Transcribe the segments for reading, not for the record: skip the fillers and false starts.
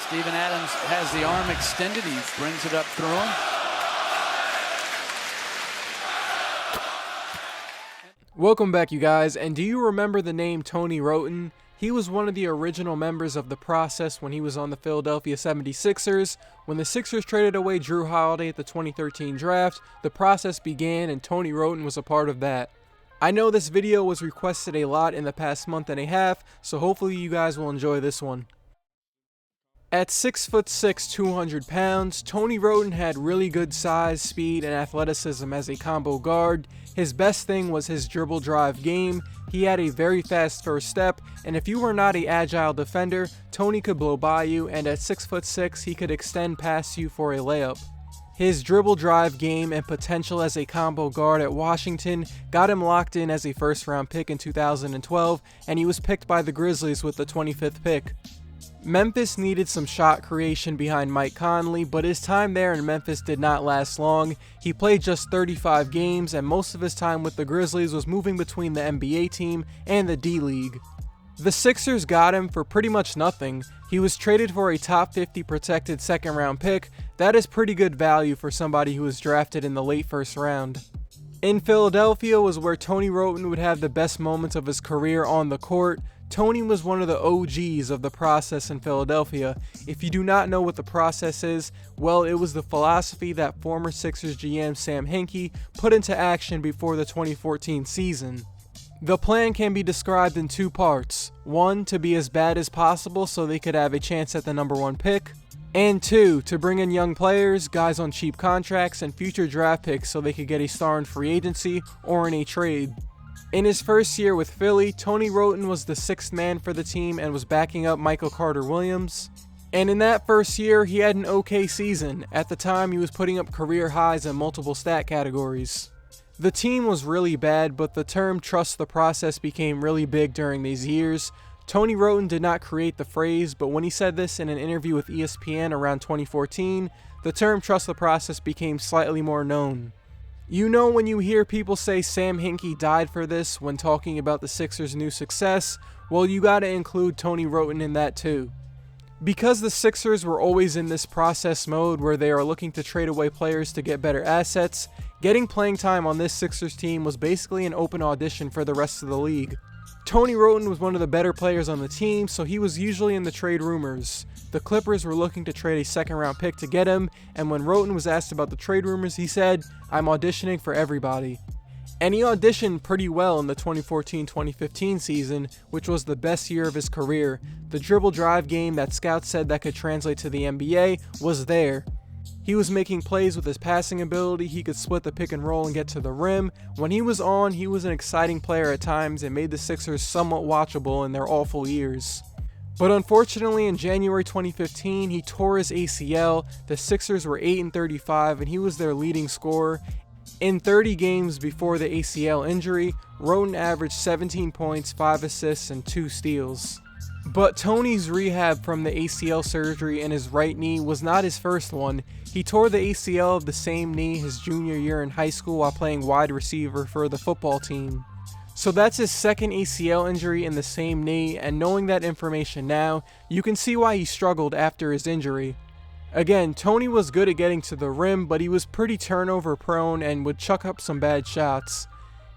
Steven Adams has the arm extended. He brings it up through him. Welcome back, you guys, and do you remember the name Tony Wroten? He was one of the original members of the process when he was on the Philadelphia 76ers. When the Sixers traded away Drew Holiday at the 2013 draft, the process began and Tony Wroten was a part of that. I know this video was requested a lot in the past month and a half, so hopefully you guys will enjoy this one. At 6'6", 200 pounds, Tony Wroten had really good size, speed, and athleticism as a combo guard. His best thing was his dribble drive game. He had a very fast first step, and if you were not an agile defender, Tony could blow by you, and at 6'6", he could extend past you for a layup. His dribble drive game and potential as a combo guard at Washington got him locked in as a first-round pick in 2012, and he was picked by the Grizzlies with the 25th pick. Memphis needed some shot creation behind Mike Conley, but his time there in Memphis did not last long. He played just 35 games, and most of his time with the Grizzlies was moving between the NBA team and the D-League. The Sixers got him for pretty much nothing. He was traded for a top 50 protected second round pick. That is pretty good value for somebody who was drafted in the late first round. In Philadelphia was where Tony Wroten would have the best moments of his career on the court. Tony was one of the OGs of the process in Philadelphia. If you do not know what the process is, well, it was the philosophy that former Sixers GM Sam Hinkie put into action before the 2014 season. The plan can be described in two parts. One, to be as bad as possible so they could have a chance at the #1 pick. And two, to bring in young players, guys on cheap contracts, and future draft picks so they could get a star in free agency or in a trade. In his first year with Philly, Tony Wroten was the sixth man for the team and was backing up Michael Carter-Williams. And in that first year, he had an okay season. At the time, he was putting up career highs in multiple stat categories. The team was really bad, but the term "trust the process" became really big during these years. Tony Wroten did not create the phrase, but when he said this in an interview with ESPN around 2014, the term "trust the process" became slightly more known. You know when you hear people say Sam Hinkie died for this when talking about the Sixers' new success, well, you gotta include Tony Wroten in that too. Because the Sixers were always in this process mode where they are looking to trade away players to get better assets, getting playing time on this Sixers team was basically an open audition for the rest of the league. Tony Wroten was one of the better players on the team, so he was usually in the trade rumors. The Clippers were looking to trade a second-round pick to get him, and when Wroten was asked about the trade rumors, he said, "I'm auditioning for everybody." And he auditioned pretty well in the 2014-2015 season, which was the best year of his career. The dribble drive game that scouts said that could translate to the NBA was there. He was making plays with his passing ability. He could split the pick and roll and get to the rim. When he was on, he was an exciting player at times and made the Sixers somewhat watchable in their awful years. But unfortunately, in January 2015, he tore his ACL. The Sixers were 8-35 and he was their leading scorer. In 30 games before the ACL injury, Wroten averaged 17 points, 5 assists, and 2 steals. But Tony's rehab from the ACL surgery in his right knee was not his first one. He tore the ACL of the same knee his junior year in high school while playing wide receiver for the football team. So that's his second ACL injury in the same knee, and knowing that information now, you can see why he struggled after his injury. Again, Tony was good at getting to the rim, but he was pretty turnover prone and would chuck up some bad shots.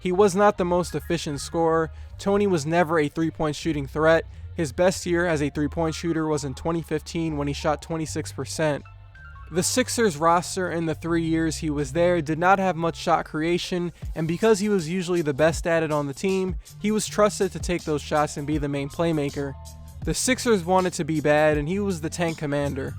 He was not the most efficient scorer. Tony was never a three-point shooting threat. His best year as a three-point shooter was in 2015 when he shot 26%. The Sixers roster in the 3 years he was there did not have much shot creation, and because he was usually the best at it on the team, he was trusted to take those shots and be the main playmaker. The Sixers wanted to be bad, and he was the tank commander.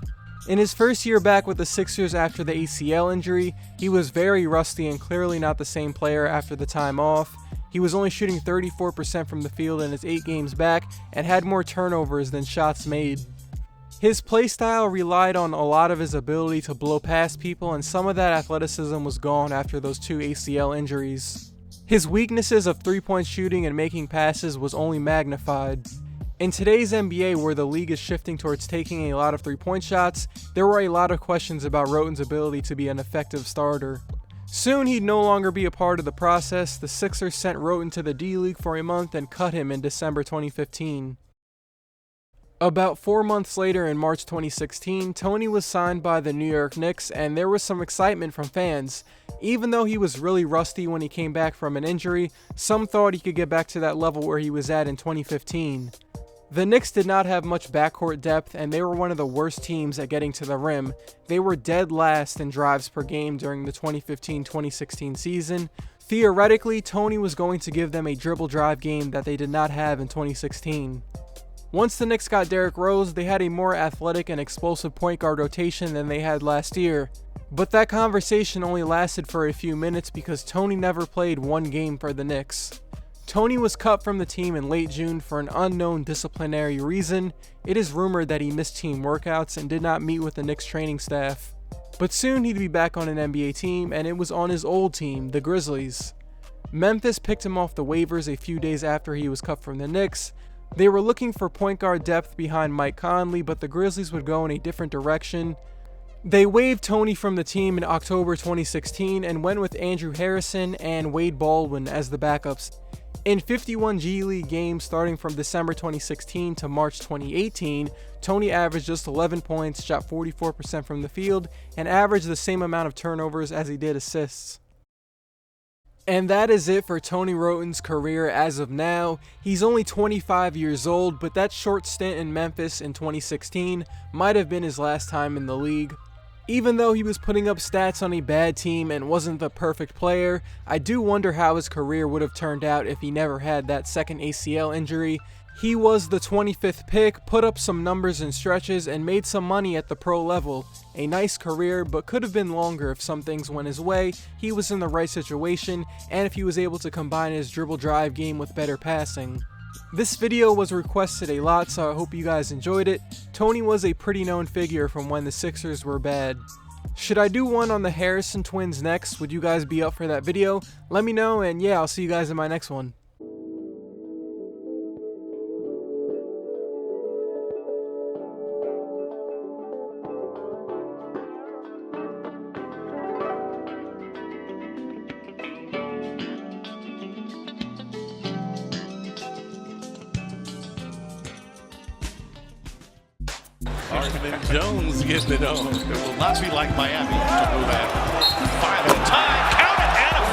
In his first year back with the Sixers after the ACL injury, he was very rusty and clearly not the same player after the time off. He was only shooting 34% from the field in his 8 games back and had more turnovers than shots made. His playstyle relied on a lot of his ability to blow past people, and some of that athleticism was gone after those 2 ACL injuries. His weaknesses of three-point shooting and making passes was only magnified. In today's NBA, where the league is shifting towards taking a lot of three-point shots, there were a lot of questions about Wroten's ability to be an effective starter. Soon he'd no longer be a part of the process. The Sixers sent Wroten to the D-League for a month and cut him in December 2015. About 4 months later, in March 2016, Tony was signed by the New York Knicks, and there was some excitement from fans. Even though he was really rusty when he came back from an injury, some thought he could get back to that level where he was at in 2015. The Knicks did not have much backcourt depth, and they were one of the worst teams at getting to the rim. They were dead last in drives per game during the 2015-2016 season. Theoretically, Tony was going to give them a dribble drive game that they did not have in 2016. Once the Knicks got Derrick Rose, they had a more athletic and explosive point guard rotation than they had last year. But that conversation only lasted for a few minutes because Tony never played one game for the Knicks. Tony was cut from the team in late June for an unknown disciplinary reason. It is rumored that he missed team workouts and did not meet with the Knicks training staff. But soon he'd be back on an NBA team, and it was on his old team, the Grizzlies. Memphis picked him off the waivers a few days after he was cut from the Knicks. They were looking for point guard depth behind Mike Conley, but the Grizzlies would go in a different direction. They waived Tony from the team in October 2016 and went with Andrew Harrison and Wade Baldwin as the backups. In 51 G League games starting from December 2016 to March 2018, Tony averaged just 11 points, shot 44% from the field, and averaged the same amount of turnovers as he did assists. And that is it for Tony Wroten's career as of now. He's only 25 years old, but that short stint in Memphis in 2016 might have been his last time in the league. Even though he was putting up stats on a bad team and wasn't the perfect player, I do wonder how his career would have turned out if he never had that second ACL injury. He was the 25th pick, put up some numbers in stretches, and made some money at the pro level. A nice career, but could have been longer if some things went his way, he was in the right situation, and if he was able to combine his dribble drive game with better passing. This video was requested a lot, so I hope you guys enjoyed it. Tony was a pretty known figure from when the Sixers were bad. Should I do one on the Harrison twins next? Would you guys be up for that video? Let me know, and yeah, I'll see you guys in my next one. Hartman Jones getting it on. It will not be like Miami to move at 5 at a time.